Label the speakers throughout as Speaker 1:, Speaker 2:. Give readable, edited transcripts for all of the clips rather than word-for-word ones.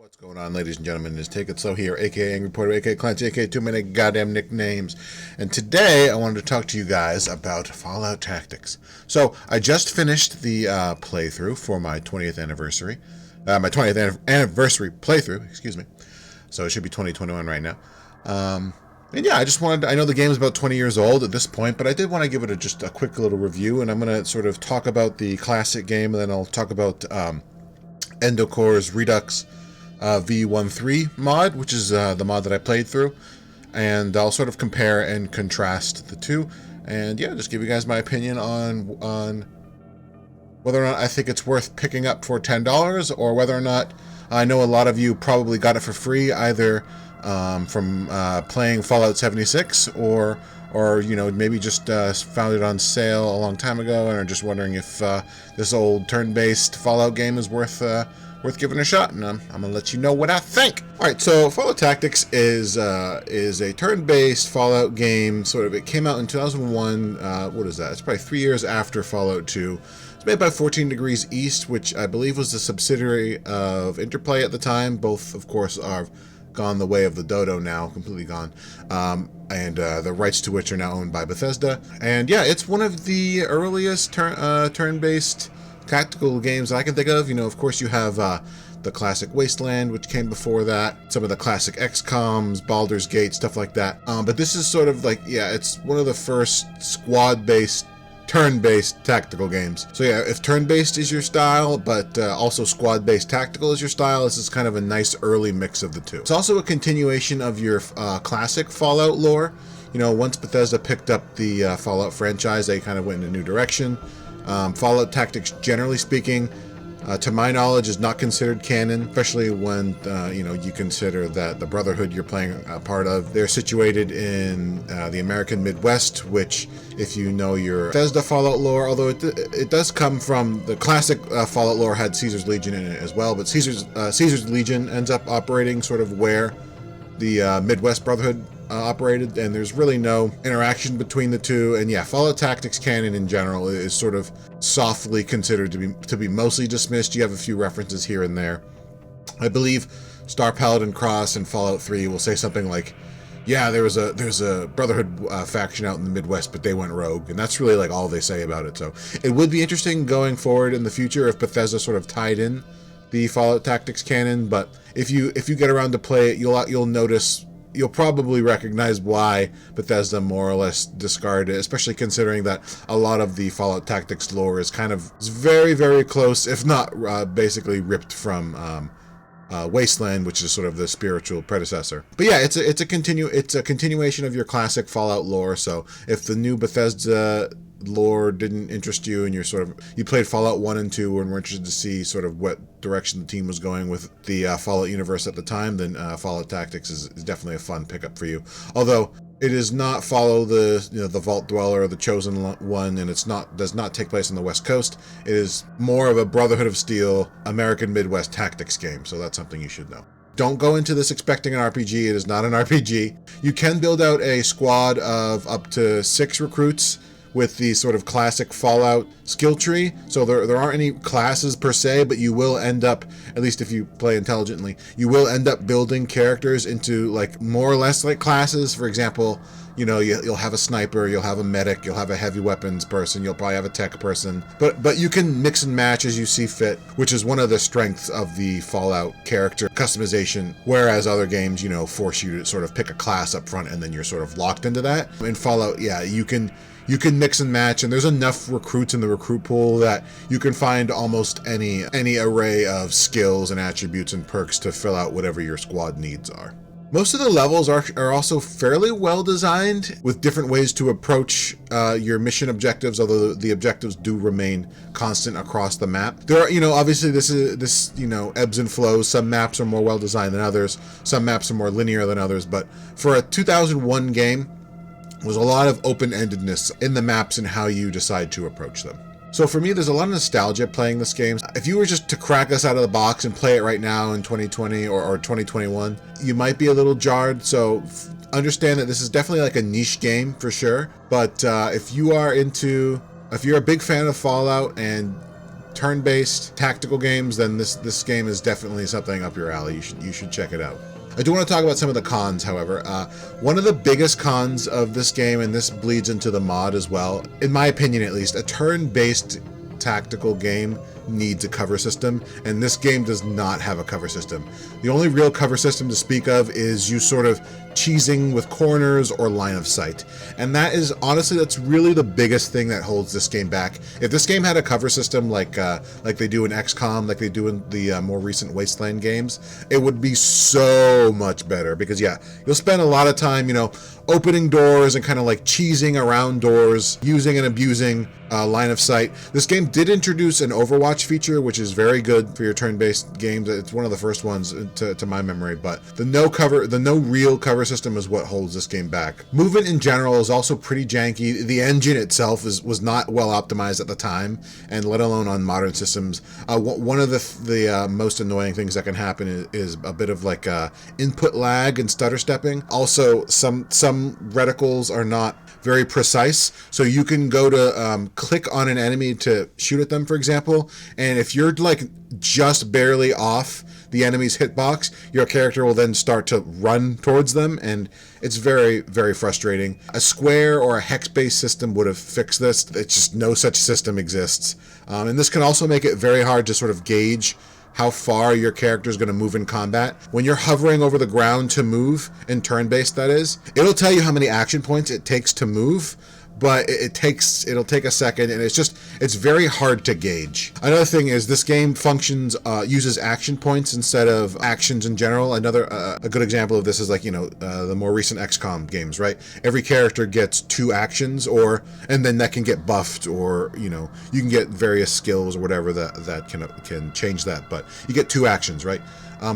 Speaker 1: What's going on, ladies and gentlemen? It's Take It Slow here, aka Angry Reporter, aka Clancy, aka Too Many Goddamn Nicknames. And today I wanted to talk to you guys about Fallout Tactics. So I just finished the playthrough for my 20th anniversary. My 20th anniversary playthrough, excuse me. So it should be 2021 right now. And yeah, I just wanted to, I know the game is about 20 years old at this point, but I did want to give it just a quick little review, and I'm going to sort of talk about the classic game, and then I'll talk about Endocore's Redux v1.3 mod, which is the mod that I played through, and I'll sort of compare and contrast the two, and yeah, just give you guys my opinion on whether or not I think it's worth picking up for $10, or whether or not, I know a lot of you probably got it for free, either from playing Fallout 76, or you know, maybe just found it on sale a long time ago and are just wondering if this old turn-based Fallout game is worth giving a shot, and I'm gonna let you know what I think. All right, so Fallout Tactics is a turn-based Fallout game. Sort of, it came out in 2001. What is that? It's probably 3 years after Fallout 2. It's made by 14 Degrees East, which I believe was the subsidiary of Interplay at the time. Both, of course, are gone the way of the dodo now, completely gone, and the rights to which are now owned by Bethesda. And yeah, it's one of the earliest turn-based tactical games I can think of. You know, of course, you have the classic Wasteland, which came before that, some of the classic XCOMs, Baldur's Gate, stuff like that. But this is sort of like, yeah, it's one of the first squad-based turn-based tactical games. So yeah, if turn-based is your style, but also squad-based tactical is your style, this is kind of a nice early mix of the two. It's also a continuation of your classic Fallout lore. You know, once Bethesda picked up the Fallout franchise, they kind of went in a new direction. Fallout Tactics, generally speaking, to my knowledge, is not considered canon, especially when you know, you consider that the Brotherhood you're playing a part of, they're situated in the American Midwest, which, if you know your Bethesda Fallout lore, although it does come from the classic Fallout lore, had Caesar's Legion in it as well, but Caesar's Legion ends up operating sort of where the Midwest Brotherhood operated, and there's really no interaction between the two. And yeah, Fallout Tactics canon in general is sort of softly considered to be mostly dismissed. You have a few references here and there. I believe Star Paladin Cross and Fallout 3 will say something like, yeah, there's a Brotherhood faction out in the Midwest, but they went rogue, and that's really like all they say about it. So it would be interesting going forward in the future if Bethesda sort of tied in the Fallout Tactics canon. But if you get around to play it, you'll notice, you'll probably recognize why Bethesda more or less discarded it, especially considering that a lot of the Fallout Tactics lore is very, very close, if not basically ripped from Wasteland, which is sort of the spiritual predecessor. But yeah, it's a continuation of your classic Fallout lore. So if the new Bethesda lore didn't interest you, and you played Fallout 1 and 2 and were interested to see sort of what direction the team was going with the Fallout universe at the time, then Fallout Tactics is definitely a fun pickup for you. Although it does not follow the Vault Dweller or the Chosen One, and does not take place on the West Coast. It is more of a Brotherhood of Steel American Midwest tactics game, so that's something you should know. Don't go into this expecting an RPG. It is not an RPG. You can build out a squad of up to 6 recruits with the sort of classic Fallout skill tree. So there aren't any classes per se, but you will end up, at least if you play intelligently, you will end up building characters into like more or less like classes. For example, you know, you'll have a sniper, you'll have a medic, you'll have a heavy weapons person, you'll probably have a tech person, but you can mix and match as you see fit, which is one of the strengths of the Fallout character customization, whereas other games, you know, force you to sort of pick a class up front and then you're sort of locked into that. In Fallout, yeah, you can mix and match, and there's enough recruits in the recruit pool that you can find almost any array of skills and attributes and perks to fill out whatever your squad needs are. Most of the levels are also fairly well designed, with different ways to approach your mission objectives, although the objectives do remain constant across the map. There are, you know, obviously this you know, ebbs and flows. Some maps are more well designed than others. Some maps are more linear than others, but for a 2001 game, was a lot of open-endedness in the maps and how you decide to approach them. So for me, there's a lot of nostalgia playing this game. If you were just to crack this out of the box and play it right now in 2020 or 2021, you might be a little jarred. So understand that this is definitely like a niche game for sure. But if you're a big fan of Fallout and turn-based tactical games, then this game is definitely something up your alley. You should check it out. I do want to talk about some of the cons, however. One of the biggest cons of this game, and this bleeds into the mod as well, in my opinion at least, a turn-based tactical game needs a cover system, and this game does not have a cover system. The only real cover system to speak of is you sort of cheesing with corners or line of sight. And that is, honestly, that's really the biggest thing that holds this game back. If this game had a cover system like they do in XCOM, like they do in the more recent Wasteland games, it would be so much better, because yeah, you'll spend a lot of time, you know, opening doors and kind of like cheesing around doors, using and abusing line of sight. This game did introduce an Overwatch feature, which is very good for your turn-based games. It's one of the first ones to my memory, but the no real cover system is what holds this game back. Movement in general is also pretty janky. The engine itself was not well optimized at the time, and let alone on modern systems. One of the most annoying things that can happen is a bit of like input lag and stutter stepping. Also, some reticles are not very precise, so you can go to click on an enemy to shoot at them, for example, and if you're like just barely off the enemy's hitbox, your character will then start to run towards them, and it's very, very frustrating. A square or a hex-based system would have fixed this. It's just no such system exists, and this can also make it very hard to sort of gauge how far your character is going to move in combat. When you're hovering over the ground to move, in turn-based that is, it'll tell you how many action points it takes to move, but it'll take a second, and it's very hard to gauge. Another thing is this game functions, uses action points instead of actions in general. Another, a good example of this is like, you know, the more recent XCOM games, right? Every character gets 2 actions, and then that can get buffed, or, you know, you can get various skills or whatever that can change that, but you get 2 actions, right?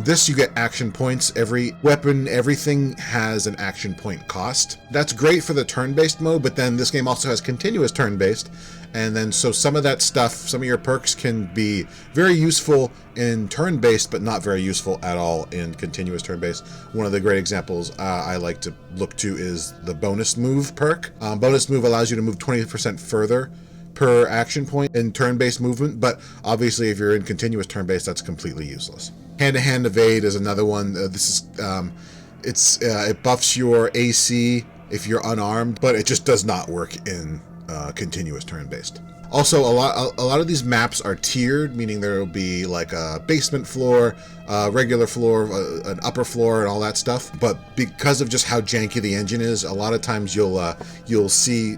Speaker 1: This, you get action points. Every weapon, everything has an action point cost. That's great for the turn-based mode, but then this game also has continuous turn-based, and then so some of that stuff, some of your perks can be very useful in turn-based, but not very useful at all in continuous turn-based. One of the great examples I like to look to is the bonus move perk. Bonus move allows you to move 20% further per action point in turn-based movement, but obviously if you're in continuous turn-based, that's completely useless. Hand-to-hand evade is another one. It buffs your AC if you're unarmed, but it just does not work in continuous turn-based. Also, a lot of these maps are tiered, meaning there will be like a basement floor, a regular floor, an upper floor, and all that stuff. But because of just how janky the engine is, a lot of times you'll see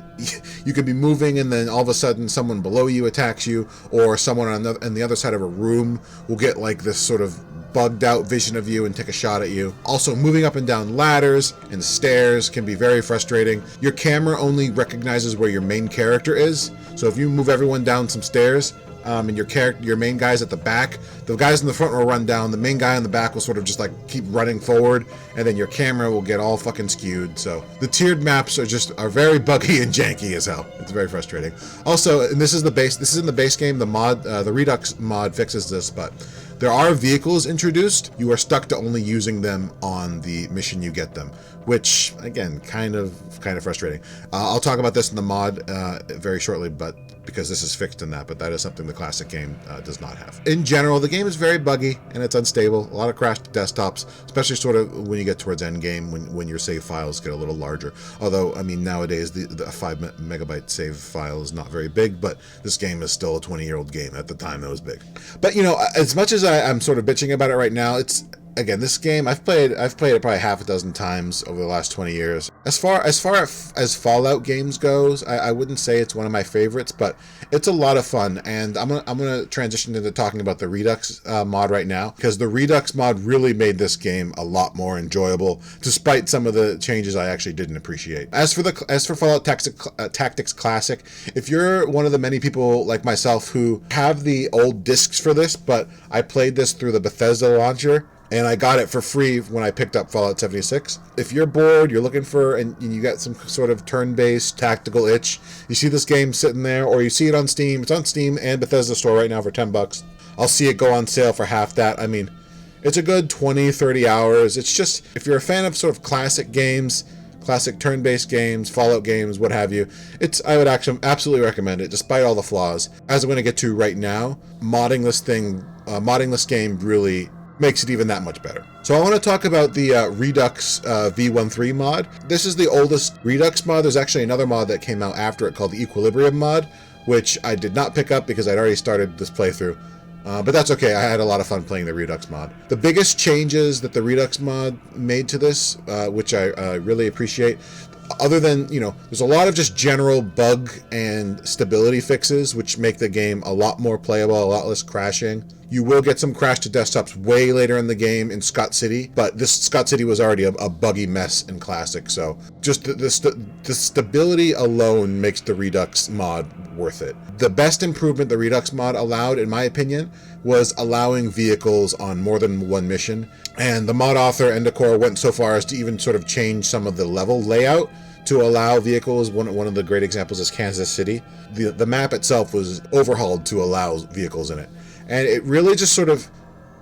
Speaker 1: you can be moving, and then all of a sudden someone below you attacks you, or someone on the other side of a room will get like this sort of bugged out vision of you and take a shot at you. Also, moving up and down ladders and stairs can be very frustrating. Your camera only recognizes where your main character is, so if you move everyone down some stairs, and your main guy's at the back, the guys in the front will run down, the main guy in the back will sort of just like keep running forward, and then your camera will get all fucking skewed. So the tiered maps are very buggy and janky as hell. It's very frustrating. Also, and this is in the base game, the mod, the Redux mod fixes this, but there are vehicles introduced. You are stuck to only using them on the mission you get them, which again, kind of frustrating. I'll talk about this in the mod very shortly, but because this is fixed in that, but that is something the classic game does not have. In general, the game is very buggy and it's unstable. A lot of crashed desktops, especially sort of when you get towards end game, when your save files get a little larger. Although, I mean, nowadays the 5 megabyte save file is not very big, but this game is still a 20-year-old game. At the time, it was big. But you know, as much as I'm sort of bitching about it right now, again, this game, I've played it probably half a dozen times over the last 20 years. As far as Fallout games goes, I wouldn't say it's one of my favorites, but it's a lot of fun. And I'm gonna transition into talking about the Redux mod right now, because the Redux mod really made this game a lot more enjoyable, despite some of the changes I actually didn't appreciate. As for Fallout Tactics Classic, if you're one of the many people like myself who have the old discs for this, but I played this through the Bethesda launcher, and I got it for free when I picked up Fallout 76. If you're bored, you're looking for, and you got some sort of turn-based tactical itch, you see this game sitting there, or you see it on Steam. It's on Steam and Bethesda store right now for $10. I'll see it go on sale for half that. I mean, it's a good 20, 30 hours. It's just, if you're a fan of sort of classic games, classic turn-based games, Fallout games, what have you. I would actually absolutely recommend it, despite all the flaws. As I'm going to get to right now, modding this game really makes it even that much better. So I want to talk about the Redux v1.3 mod. This is the oldest Redux mod. There's actually another mod that came out after it called the Equilibrium mod, which I did not pick up because I'd already started this playthrough. But that's okay, I had a lot of fun playing the Redux mod. The biggest changes that the Redux mod made to this, which I really appreciate, other than, there's a lot of just general bug and stability fixes, which make the game a lot more playable, a lot less crashing. You will get some crash to desktops way later in the game in Scott City, but this Scott City was already a buggy mess in Classic, so just the stability alone makes the Redux mod worth it. The best improvement the Redux mod allowed, in my opinion, was allowing vehicles on more than one mission, and the mod author, Endocore, went so far as to even sort of change some of the level layout to allow vehicles. One of the great examples is Kansas City. The map itself was overhauled to allow vehicles in it. And it really just sort of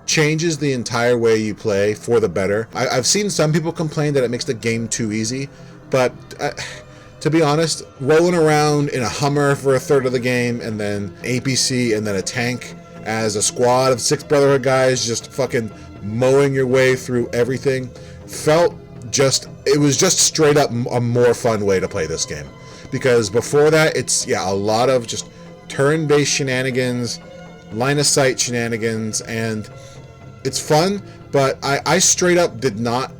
Speaker 1: changes the entire way you play for the better. I've seen some people complain that it makes the game too easy, but to be honest, rolling around in a Hummer for a third of the game, and then APC, and then a tank as a squad of 6 Brotherhood guys just fucking mowing your way through everything, it was just straight up a more fun way to play this game. Because before that, it's a lot of just turn-based shenanigans, line of sight shenanigans, and it's fun, but I straight up did not.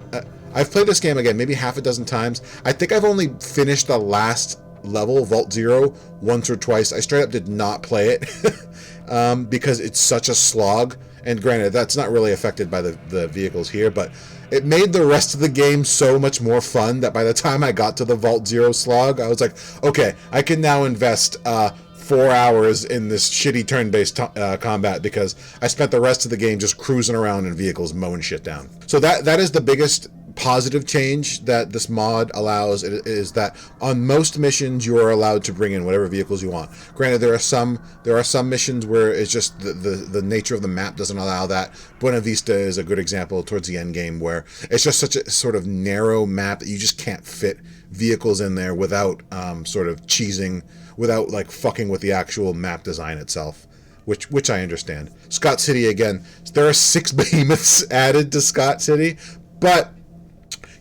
Speaker 1: I've played this game again maybe half a dozen times. I think I've only finished the last level, Vault Zero, once or twice. I straight up did not play it because it's such a slog. And granted, that's not really affected by the vehicles here, but it made the rest of the game so much more fun that by the time I got to the Vault Zero slog, I was like, okay, I can now invest 4 hours in this shitty turn-based combat because I spent the rest of the game just cruising around in vehicles mowing shit down. So that is the biggest positive change that this mod allows, is that on most missions you are allowed to bring in whatever vehicles you want. Granted, there are some missions where it's just the nature of the map doesn't allow that. Buena Vista is a good example towards the end game, where it's just such a sort of narrow map that you just can't fit vehicles in there without sort of cheesing, without like fucking with the actual map design itself, which I understand. Scott City, again, there are 6 behemoths added to Scott City, but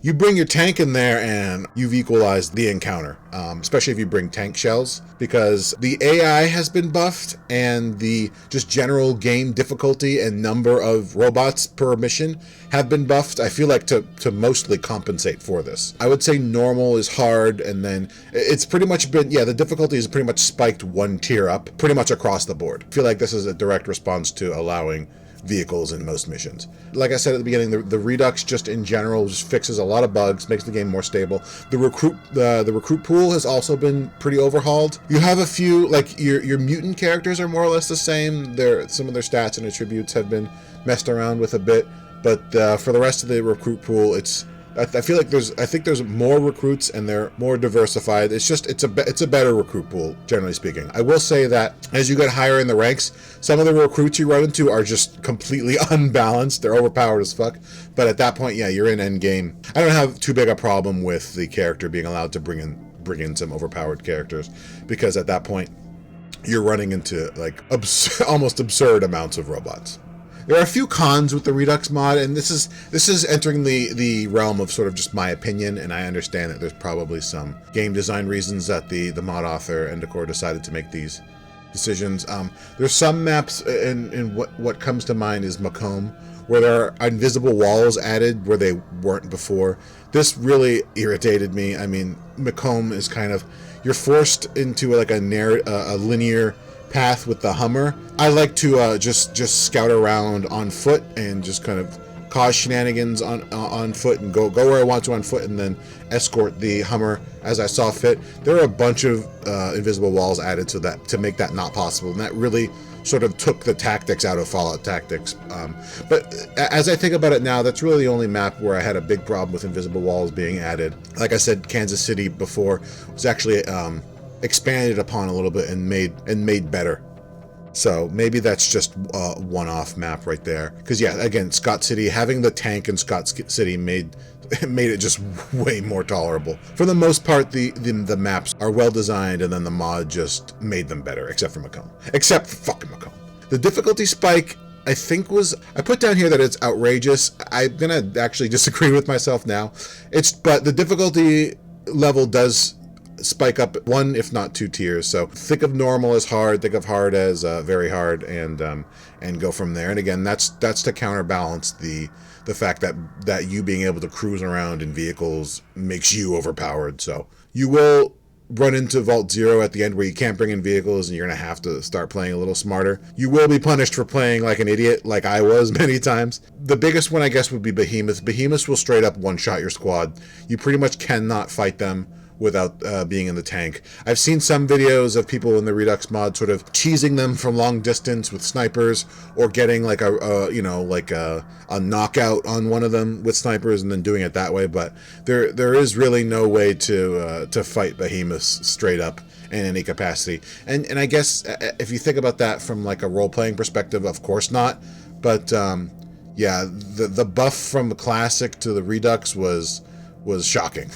Speaker 1: you bring your tank in there and you've equalized the encounter, especially if you bring tank shells, because the AI has been buffed and the just general game difficulty and number of robots per mission have been buffed, I feel like, to mostly compensate for this. I would say normal is hard, and then it's pretty much been, the difficulty is pretty much spiked 1 tier up pretty much across the board. I feel like this is a direct response to allowing vehicles in most missions. Like I said at the beginning, the Redux just in general just fixes a lot of bugs, makes the game more stable. The recruit pool has also been pretty overhauled. You have a few, like your mutant characters are more or less the same. Some of their stats and attributes have been messed around with a bit, but for the rest of the recruit pool, I think there's more recruits and they're more diversified. It's a better recruit pool, generally speaking. I will say that as you get higher in the ranks, some of the recruits you run into are just completely unbalanced. They're overpowered as fuck. But at that point, you're in end game. I don't have too big a problem with the character being allowed to bring in some overpowered characters, because at that point you're running into like almost absurd amounts of robots. There are a few cons with the Redux mod, and this is entering the realm of sort of just my opinion, and I understand that there's probably some game design reasons that the mod author, Endocore, decided to make these decisions. There's some maps, and what comes to mind is Macomb, where there are invisible walls added where they weren't before. This really irritated me. I mean, Macomb is kind of, you're forced into like a linear path with the Hummer. I like to just scout around on foot and just kind of cause shenanigans on foot and go where I want to on foot, and then escort the Hummer as I saw fit. There are a bunch of invisible walls added to make that not possible, and that really sort of took the tactics out of Fallout Tactics. But as I think about it now, that's really the only map where I had a big problem with invisible walls being added. Like I said, Kansas City before was actually expanded upon a little bit and made better. So maybe that's just a one-off map right there. Because yeah, again, Scott City, having the tank in Scott City made it just way more tolerable. For the most part, the maps are well designed, and then the mod just made them better, except for Macomb. Except for fucking Macomb. The difficulty spike, I think I put down here that it's outrageous. I'm gonna actually disagree with myself now. But the difficulty level does spike up one, if not two tiers. So think of normal as hard, think of hard as very hard, and go from there. And again, that's to counterbalance the fact that you being able to cruise around in vehicles makes you overpowered. So you will run into Vault Zero at the end where you can't bring in vehicles and you're going to have to start playing a little smarter. You will be punished for playing like an idiot, like I was many times. The biggest one, I guess, would be Behemoths. Behemoths will straight up one-shot your squad. You pretty much cannot fight them without being in the tank. I've seen some videos of people in the Redux mod sort of cheesing them from long distance with snipers, or getting like a knockout on one of them with snipers and then doing it that way. But there is really no way to fight Behemoths straight up in any capacity. And I guess if you think about that from like a role-playing perspective, of course not. But yeah, the buff from the Classic to the Redux was shocking.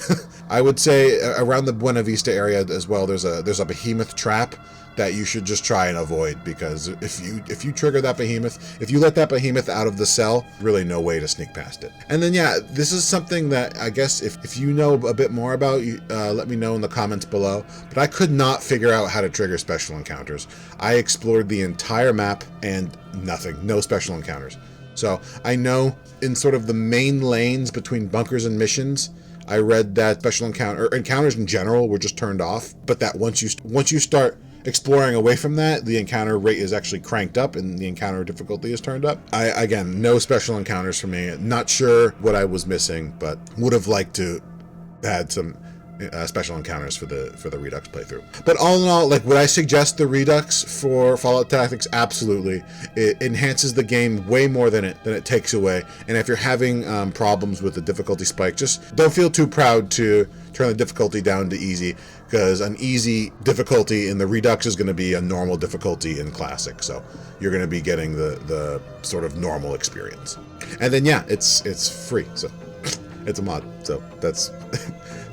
Speaker 1: I would say around the Buena Vista area as well, there's a behemoth trap that you should just try and avoid, because if you trigger that behemoth, if you let that behemoth out of the cell, really no way to sneak past it. And then yeah, this is something that I guess if you know a bit more about, let me know in the comments below. But I could not figure out how to trigger special encounters. I explored the entire map and nothing, no special encounters. So I know in sort of the main lanes between bunkers and missions, I read that special encounters in general were just turned off, but that once you start exploring away from that, the encounter rate is actually cranked up and the encounter difficulty is turned up. Again, no special encounters for me. Not sure what I was missing, but would have liked to had some special encounters for the Redux playthrough. But all in all, like, would I suggest the Redux for Fallout Tactics? Absolutely. It enhances the game way more than it takes away. And if you're having problems with the difficulty spike, just don't feel too proud to turn the difficulty down to easy, because an easy difficulty in the Redux is going to be a normal difficulty in Classic. So you're going to be getting the sort of normal experience. And then yeah, it's free. So it's a mod. So that's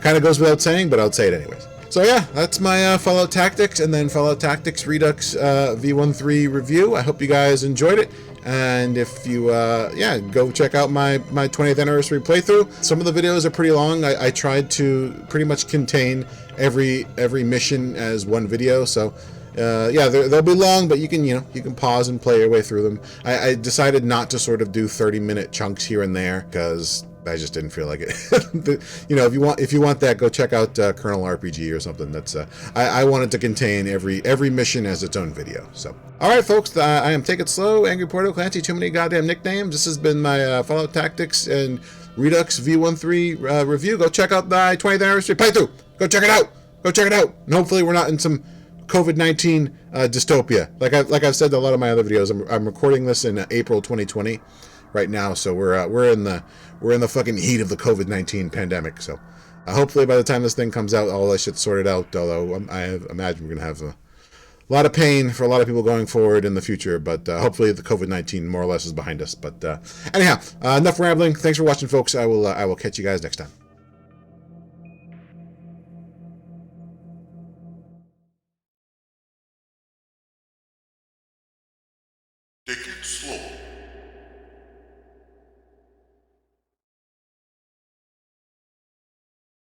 Speaker 1: kind of goes without saying, but I'll say it anyways. So yeah, that's my Fallout Tactics and then Fallout Tactics Redux v1.3 review. I hope you guys enjoyed it. And if you, yeah, go check out my 20th anniversary playthrough. Some of the videos are pretty long. I tried to pretty much contain every mission as one video. So yeah, they'll be long, but you can pause and play your way through them. I decided not to sort of do 30-minute chunks here and there, because I just didn't feel like it. If you want that, go check out Colonel RPG or something. That's I wanted to contain every mission as its own video. So all right, folks, I am Take It Slow, Angry Porto Clancy, too many goddamn nicknames. This has been my Fallout Tactics and Redux v1.3 review. Go check out my 20th anniversary playthrough. Go check it out. Go check it out. And hopefully we're not in some COVID-19 dystopia. Like I've said in a lot of my other videos, I'm recording this in April 2020 right now, so we're in the fucking heat of the COVID-19 pandemic. So hopefully by the time this thing comes out, all that shit's sorted out. Although I imagine we're gonna have a lot of pain for a lot of people going forward in the future, but hopefully the COVID-19 more or less is behind us. But anyhow, enough rambling. Thanks for watching, folks. I will catch you guys next time.
Speaker 2: Take it slow.